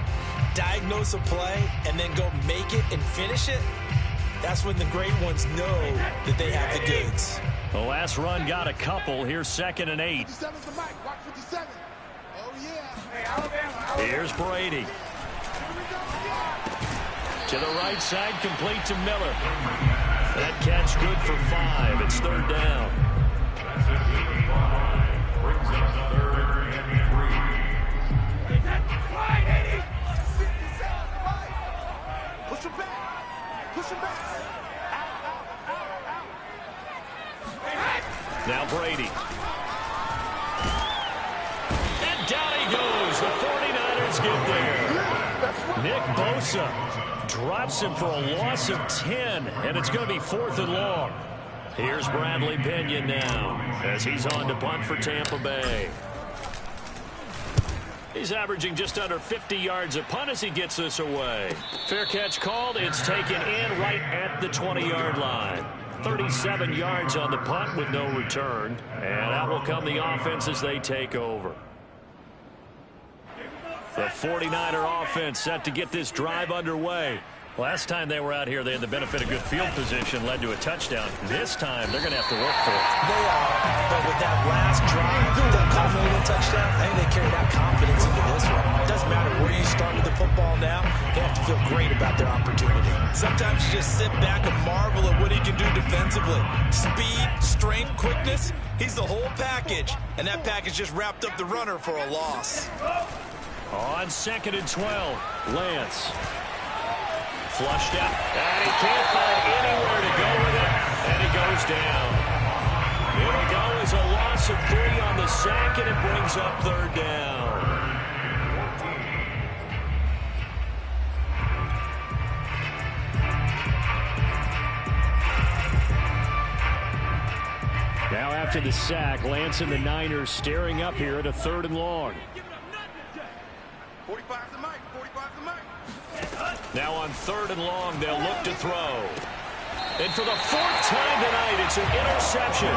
diagnose a play, and then go make it and finish it, that's when the great ones know that they have the goods. The last run got a couple. Here's 2nd and 8. 57's the mic. Watch 57. Oh, yeah. Here's Brady. To the right side, complete to Miller. That catch good for 5. It's 3rd down. Push him back. Push him back. Now Brady. And down he goes. The 49ers get there. Nick Bosa drops him for a loss of 10, and it's going to be 4th and long. Here's Bradley Pinion now as he's on to punt for Tampa Bay. He's averaging just under 50 yards a punt as he gets this away. Fair catch called. It's taken in right at the 20-yard line. 37 yards on the punt with no return. And out will come the offense as they take over. The 49er offense set to get this drive underway. Last time they were out here, they had the benefit of good field position, led to a touchdown. This time, they're going to have to work for it. They are, but with that last drive, that culminating touchdown, I think they carry that confidence into this one. It doesn't matter where you start with the football now, they have to feel great about their opportunity. Sometimes you just sit back and marvel at what he can do defensively. Speed, strength, quickness, he's the whole package, and that package just wrapped up the runner for a loss. On 2nd and 12, Lance. Flushed out, and he can't find anywhere to go with it, and he goes down. Here we go is a loss of 3 on the sack, and it brings up 3rd down. Now after the sack, Lance and the Niners staring up here at a 3rd and long. 45's the mic. 45's the mic. Now on 3rd and long, they'll look to throw. And for the 4th time tonight, it's an interception.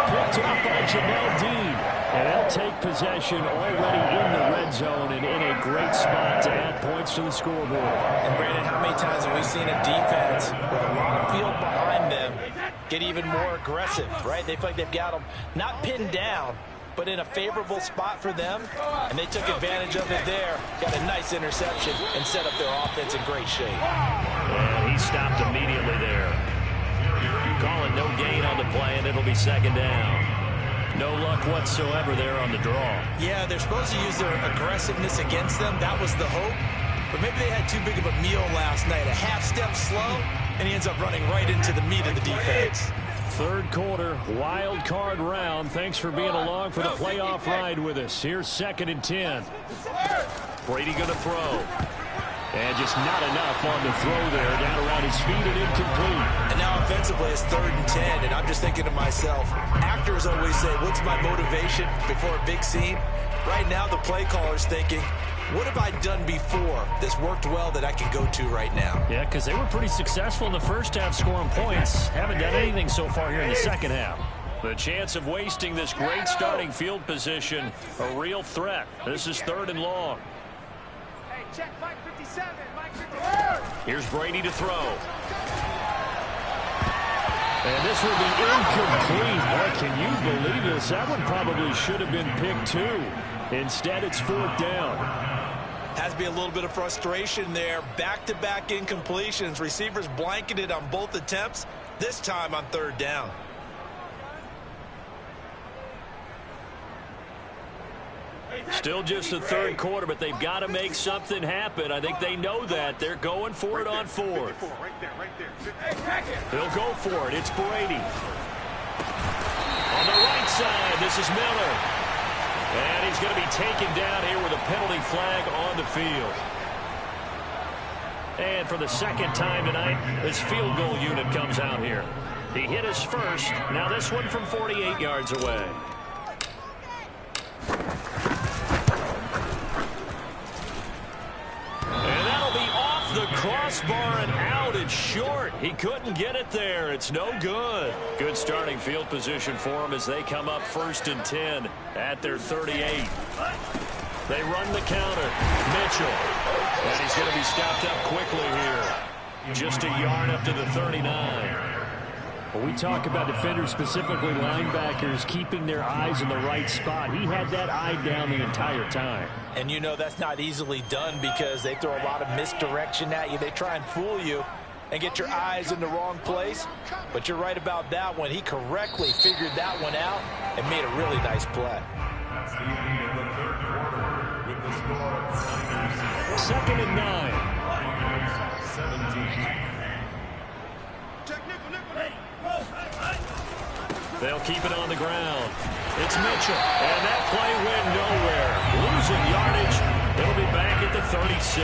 Picked up by Jamel Dean. And they'll take possession already in the red zone and in a great spot to add points to the scoreboard. And Brandon, how many times have we seen a defense with a lot of field behind them get even more aggressive, right? They feel like they've got them not pinned down, but in a favorable spot for them, and they took advantage of it there, got a nice interception, and set up their offense in great shape. And he stopped immediately there. Calling no gain on the play, and it'll be 2nd down. No luck whatsoever there on the draw. Yeah, they're supposed to use their aggressiveness against them. That was the hope. But maybe they had too big of a meal last night. A half step slow, and he ends up running right into the meat of the defense. 3rd quarter, wild card round. Thanks for being along for the playoff ride with us. Here's 2nd and 10. Brady going to throw. And just not enough on the throw there. Down around his feet and incomplete. And now offensively it's 3rd and 10. And I'm just thinking to myself, actors always say, what's my motivation before a big scene? Right now the play caller's thinking, what have I done before that's worked well that I can go to right now? Yeah, because they were pretty successful in the first half scoring points. Haven't done anything so far here in the second half. The chance of wasting this great starting field position, a real threat. This is 3rd and long. Hey, check Mike 57. Mike 57. Here's Brady to throw. And this will be incomplete. Boy, can you believe this? That one probably should have been picked too. Instead, it's 4th down. Has to be a little bit of frustration there. Back-to-back incompletions. Receivers blanketed on both attempts, this time on third down. Still just the third quarter, but they've got to make something happen. I think they know that. They're going for it on fourth. They'll go for it. It's Brady. On the right side, this is Miller. And he's going to be taken down here with a penalty flag on the field. And for the second time tonight, his field goal unit comes out here. He hit his first. Now this one from 48 yards away. And that'll be off the crossbar and out. It's short. He couldn't get it there. It's no good. Good starting field position for him as they come up 1st and 10 at their 38. They run the counter. Mitchell. And he's going to be stopped up quickly here. Just a yard up to the 39. Well, we talk about defenders, specifically linebackers, keeping their eyes in the right spot. He had that eye down the entire time. And you know that's not easily done because they throw a lot of misdirection at you. They try and fool you and get your eyes in the wrong place. But you're right about that one. He correctly figured that one out and made a really nice play. 2nd and 9. They'll keep it on the ground. It's Mitchell. And that play went nowhere. Losing yardage. It'll be back at the 36.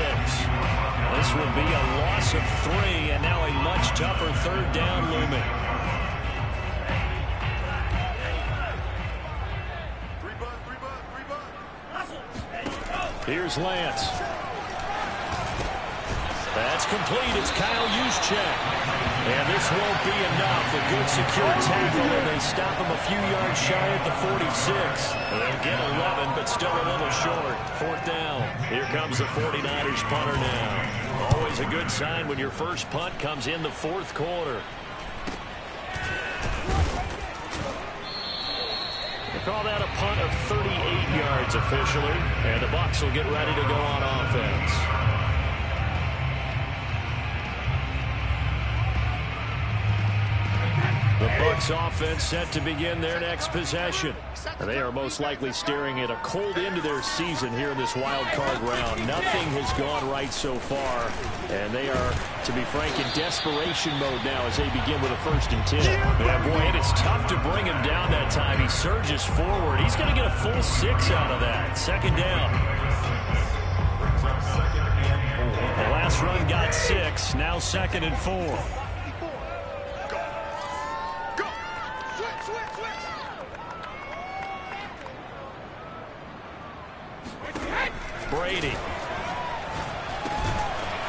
This would be a loss of 3, and now a much tougher third down looming. Here's Lance. That's complete. It's Kyle Juszczyk. And this won't be enough. A good secure tackle, and they stop him a few yards shy at the 46. They'll get 11, but still a little short. 4th down. Here comes the 49ers punter now. Always a good sign when your first punt comes in the 4th quarter. They call that a punt of 38 yards officially, and the Bucs will get ready to go on offense. The Bucs offense set to begin their next possession. They are most likely staring at a cold end to their season here in this wild card round. Nothing has gone right so far, and they are, to be frank, in desperation mode now as they begin with a 1st and 10. Yeah, boy, and it's tough to bring him down that time. He surges forward. He's going to get a full 6 out of that. 2nd down. The last run got 6. Now 2nd and 4. Brady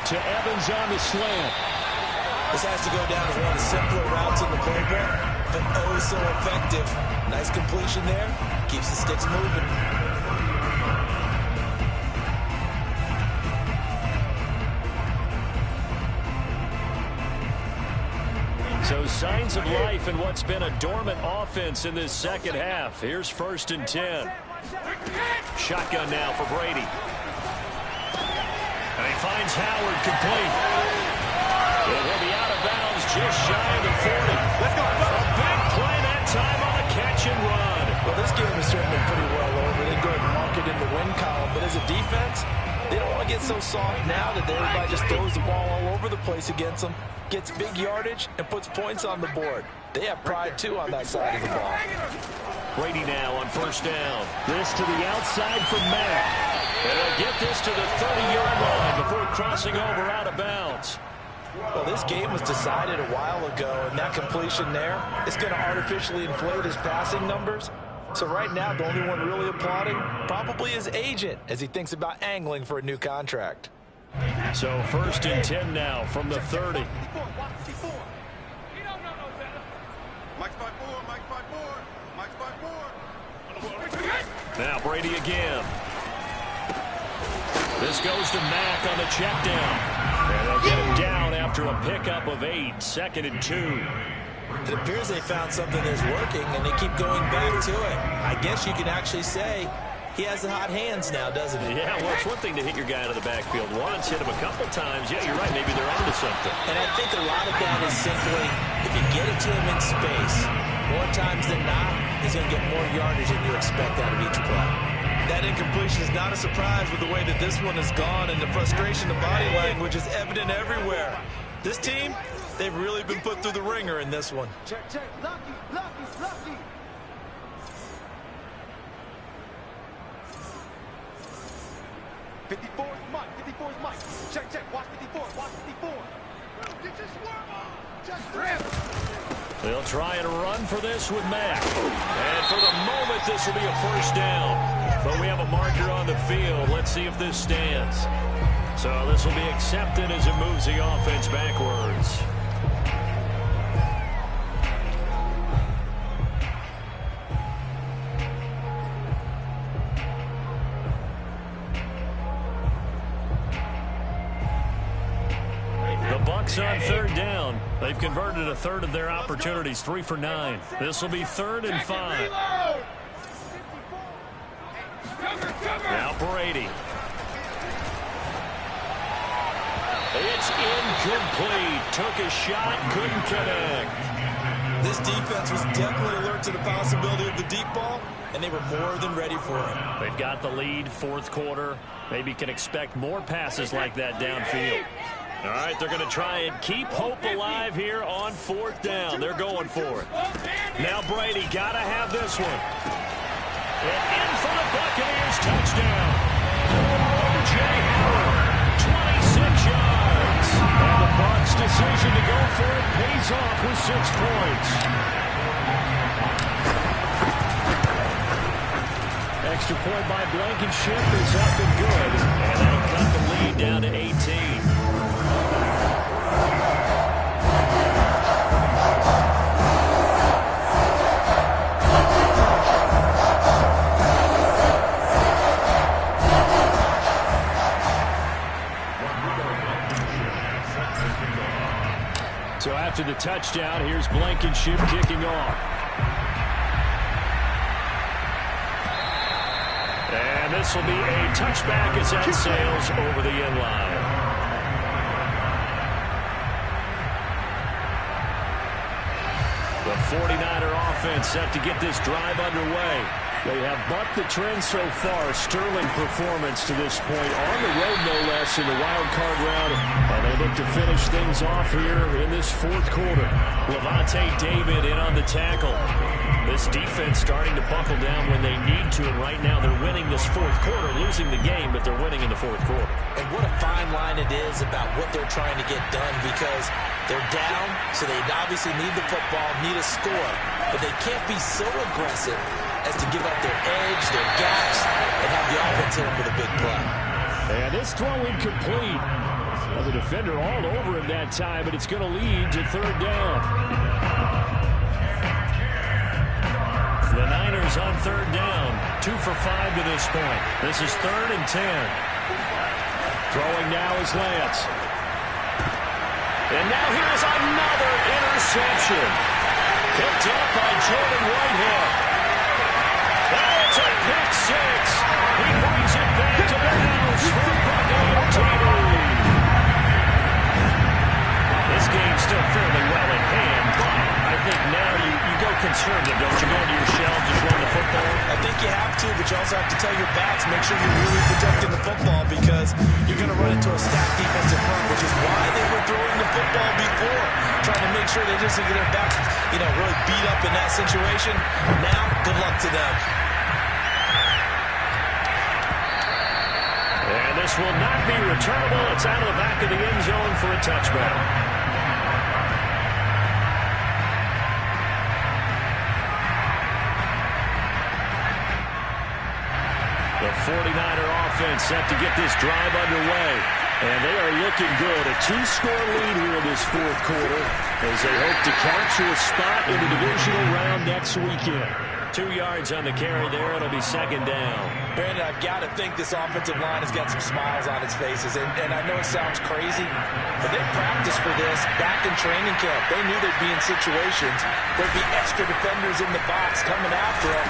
to Evans on the slant. This has to go down as one of the simpler routes in the playbook, but oh so effective. Nice completion there. Keeps the sticks moving. So signs of life in what's been a dormant offense in this second half. Here's 1st and 10. Shotgun now for Brady. And he finds Howard complete. He'll be out of bounds just shy of the 40. Let's go. A big play that time on the catch and run. Well, this game is certainly pretty well over. They go ahead and mark it in the win column. But as a defense, they don't want to get so soft now that everybody just throws the ball all over the place against them, gets big yardage, and puts points on the board. They have pride, too, on that side of the ball. Brady now on 1st down. This to the outside for Mack. And they'll get this to the 30-yard line before crossing over out of bounds. Well, this game was decided a while ago, and that completion there is going to artificially inflate his passing numbers. So right now, the only one really applauding probably his agent as he thinks about angling for a new contract. So 1st and 10 now from the 30. Mike's by 4, Mike's by 4, Mike's by 4. Now Brady again. This goes to Mack on the check down. And they'll get him down after a pickup of 8. 2nd and 2. It appears they found something that's working, and they keep going back to it. I guess you can actually say he has the hot hands now, doesn't he? Yeah, well, it's one thing to hit your guy out of the backfield once, hit him a couple times. Yeah, you're right. Maybe they're onto something. And I think a lot of that is simply, if you get it to him in space, more times than not, he's going to get more yardage than you expect out of each play. That incompletion is not a surprise with the way that this one has gone, and the frustration, the body language is evident everywhere. This team, they've really been put through the ringer in this one. Check, check. Lucky, lucky, lucky. 54 is Mike. 54 is Mike. Check, check. Watch 54. Watch 54. Get your swerve on. Just rip. They'll try and run for this with Mack. And for the moment, this will be a first down. But we have a marker on the field. Let's see if this stands. So this will be accepted as it moves the offense backwards. On third down. They've converted a third of their opportunities, 3 for 9. This will be 3rd and 5. Now Brady. It's incomplete. Took a shot, couldn't connect. This defense was definitely alert to the possibility of the deep ball, and they were more than ready for it. They've got the lead, 4th quarter. Maybe can expect more passes like that downfield. All right, they're going to try and keep hope alive here on 4th down. They're going for it. Now Brady, got to have this one. And in for the Buccaneers, touchdown. O.J. Howard, 26 yards. And the Bucs' decision to go for it pays off with 6 points. Extra point by Blankenship is up and good. And that'll cut the lead down to 18. So after the touchdown, here's Blankenship kicking off. And this will be a touchback as that sails over the end line. The 49er offense set to get this drive underway. They have bucked the trend so far. Sterling performance to this point. On the road, no less, in the wild card round. And they look to finish things off here in this 4th quarter. Levante David in on the tackle. This defense starting to buckle down when they need to. And right now they're winning this 4th quarter, losing the game, but they're winning in the 4th quarter. And what a fine line it is about what they're trying to get done, because they're down, so they obviously need the football, need a score. But they can't be so aggressive as to give up their edge, their gaps, and have the offense hit them with a big play. And this throw incomplete. Well, the defender all over him that time, but it's going to lead to 3rd down. The Niners on 3rd down. 2 for 5 to this point. This is 3rd and 10. Throwing now is Lance. And now here's another interception. Picked up by Jordan Whitehead. It's a pick 6. He brings it back to the house for Buccaneer TV. This game's still fairly well in hand, but I think now you go conservative, don't you? Go into your shell, just run the football. I think you have to, but you also have to tell your backs, make sure you're really protecting the football, because you're going to run into a stacked defensive front, which is why they were throwing the football before, trying to make sure they just get their backs, really beat up in that situation. Now, good luck to them. And this will not be returnable. It's out of the back of the end zone for a touchback. The 49er offense set to get this drive underway. And they are looking good. A 2-score lead here in this 4th quarter as they hope to capture a spot in the divisional round next weekend. 2 yards on the carry there. It'll be 2nd down. Brandon, I've got to think this offensive line has got some smiles on its faces. And I know it sounds crazy, but they practiced for this back in training camp. They knew they'd be in situations. There'd be extra defenders in the box coming after them,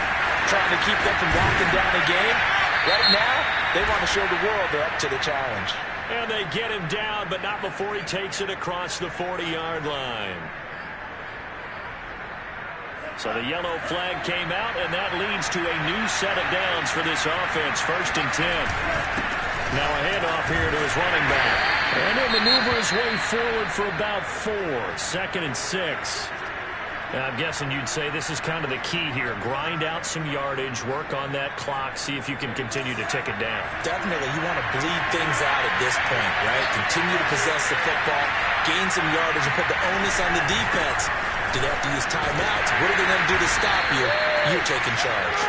trying to keep them from locking down the game. Right now, they want to show the world they're up to the challenge. And they get him down, but not before he takes it across the 40-yard line. So the yellow flag came out, and that leads to a new set of downs for this offense. 1st and 10. Now a handoff here to his running back. And he'll maneuver his way forward for about 4. 2nd and 6. Now I'm guessing you'd say this is kind of the key here. Grind out some yardage, work on that clock, see if you can continue to tick it down. Definitely. You want to bleed things out at this point, right? Continue to possess the football, gain some yardage, and put the onus on the defense. Do they have to use timeouts? What are they going to do to stop you? You're taking charge.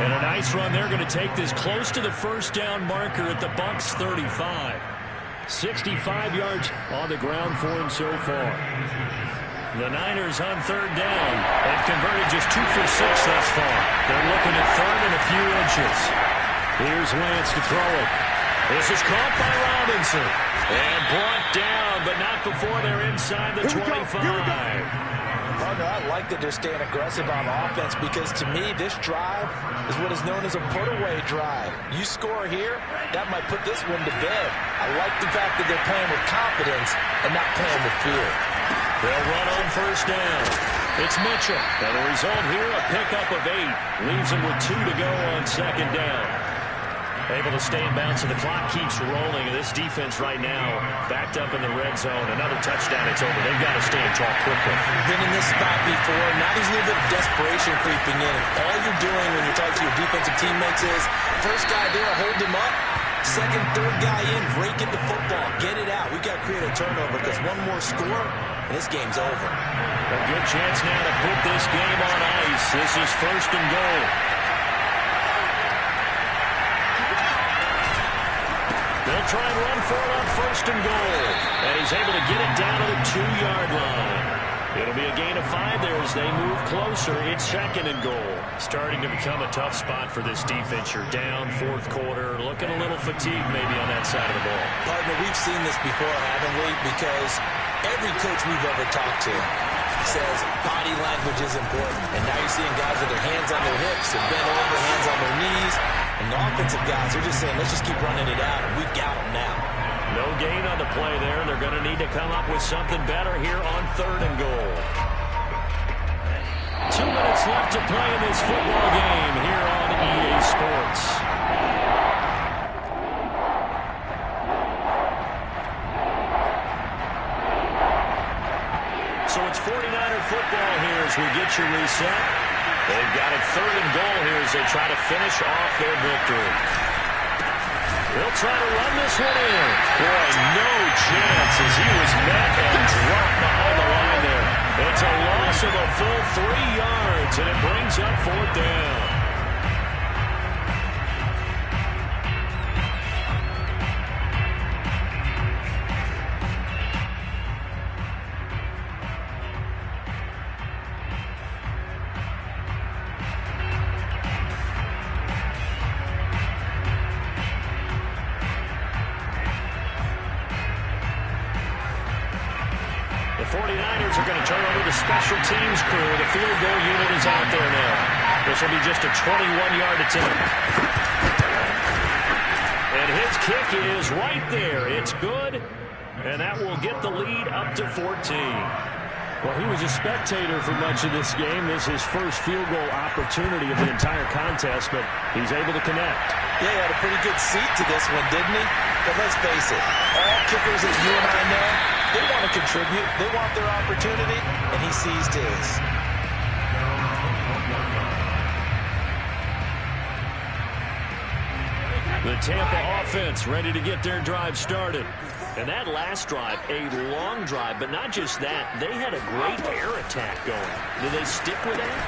And a nice run. They're going to take this close to the first down marker at the Bucs 35. 65 yards on the ground for him so far. The Niners on 3rd down. They've converted just 2 for 6 thus far. They're looking at 3rd and a few inches. Here's Lance to throw it. This is caught by Robinson. And brought down, but not before they're inside the 25. Partner, I like that they're staying aggressive on offense because to me, this drive is what is known as a put-away drive. You score here, that might put this one to bed. I like the fact that they're playing with confidence and not playing with fear. They'll run on 1st down. It's Mitchell. And the result here, a pickup of 8. Leaves him with 2 to go on 2nd down. Able to stay in bounds, and the clock keeps rolling. And this defense right now backed up in the red zone. Another touchdown, it's over. They've got to stand tall quickly. Been in this spot before. Now there's a little bit of desperation creeping in. And all you're doing when you're talking to your defensive teammates is, first guy there, hold him up. 2nd, 3rd guy in, break at the football. Get it out. We've got to create a turnover because one more score, and this game's over. A good chance now to put this game on ice. This is 1st and goal. They'll try and run for it on 1st and goal. And he's able to get it down to the 2-yard line. It'll be a gain of 5 there as they move closer. It's 2nd and goal. Starting to become a tough spot for this defense. You're down 4th quarter. Looking a little fatigued maybe on that side of the ball. Partner, we've seen this before, haven't we? Because every coach we've ever talked to says body language is important. And now you're seeing guys with their hands on their hips and bent over, hands on their knees. And the offensive guys are just saying, let's just keep running it out, and we've got them now. No gain on the play there. They're going to need to come up with something better here on 3rd and goal. 2 minutes left to play in this football game here on EA Sports. So it's 49er football here as we get you reset. They've got a 3rd and goal here as they try to finish off their victory. They'll try to run this one in. Boy, no chance as he was met and dropped behind the line there. It's a loss of a full 3 yards, and it brings up 4th down. The 49ers are going to turn over the special teams crew. The field goal unit is out there now. This will be just a 21-yard attempt. And his kick is right there. It's good, and that will get the lead up to 14. Well, he was a spectator for much of this game. This is his first field goal opportunity of the entire contest, but he's able to connect. Yeah, he had a pretty good seat to this one, didn't he? But let's face it, all kickers that you and I know, they want to contribute. They want their opportunity, and he seized his. The Tampa offense ready to get their drive started. And that last drive, a long drive, but not just that. They had a great air attack going. Do they stick with that?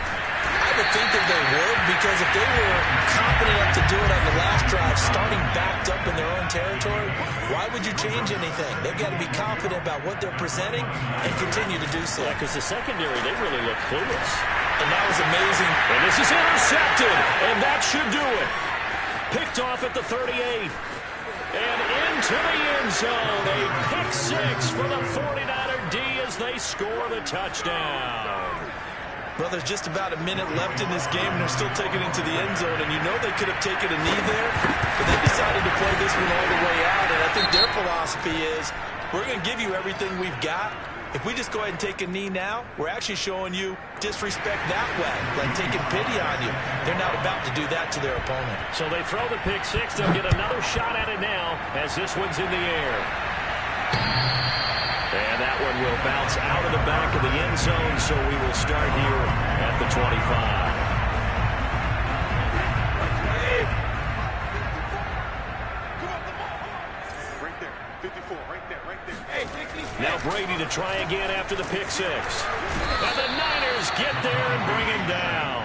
I would think that they would, because if they were confident enough to do it on the last drive, starting backed up in their own territory, why would you change anything? They've got to be confident about what they're presenting and continue to do so. Yeah, because the secondary, they really look clueless. And that was amazing. And this is intercepted, and that should do it. Picked off at the 38. And into the end zone. A pick six for the 49er D as they score the touchdown. Well, there's just about a minute left in this game, and they're still taking it to the end zone. And you know they could have taken a knee there, but they decided to play this one all the way out. And I think their philosophy is, we're going to give you everything we've got. If we just go ahead and take a knee now, we're actually showing you disrespect that way, like taking pity on you. They're not about to do that to their opponent. So they throw the pick six. They'll get another shot at it now as this one's in the air. And that one will bounce out of the back of the end zone, so we will start here at the 25. Right there. 54. Right there. Right there. Hey, now Brady to try again after the pick six. And the Niners get there and bring him down.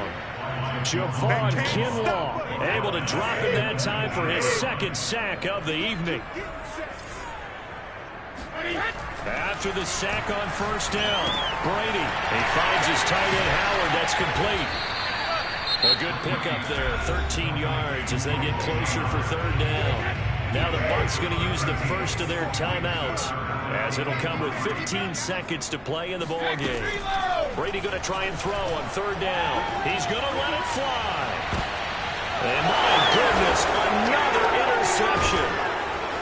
Javon Kinlaw able to drop him that time for his second sack of the evening. After the sack on first down, Brady, he finds his tight end Howard. That's complete. A good pickup there, 13 yards as they get closer for third down. Now the Bucs going to use the first of their timeouts as it'll come with 15 seconds to play in the ball game. Brady going to try and throw on third down. He's going to let it fly. And my goodness, another interception.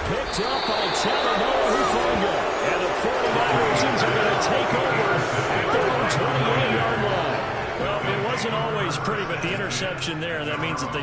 Picked up by Talanoa Hufanga. And the 49ers are going to take over at their own 28-yard line. Well, it wasn't always pretty, but the interception there, that means that they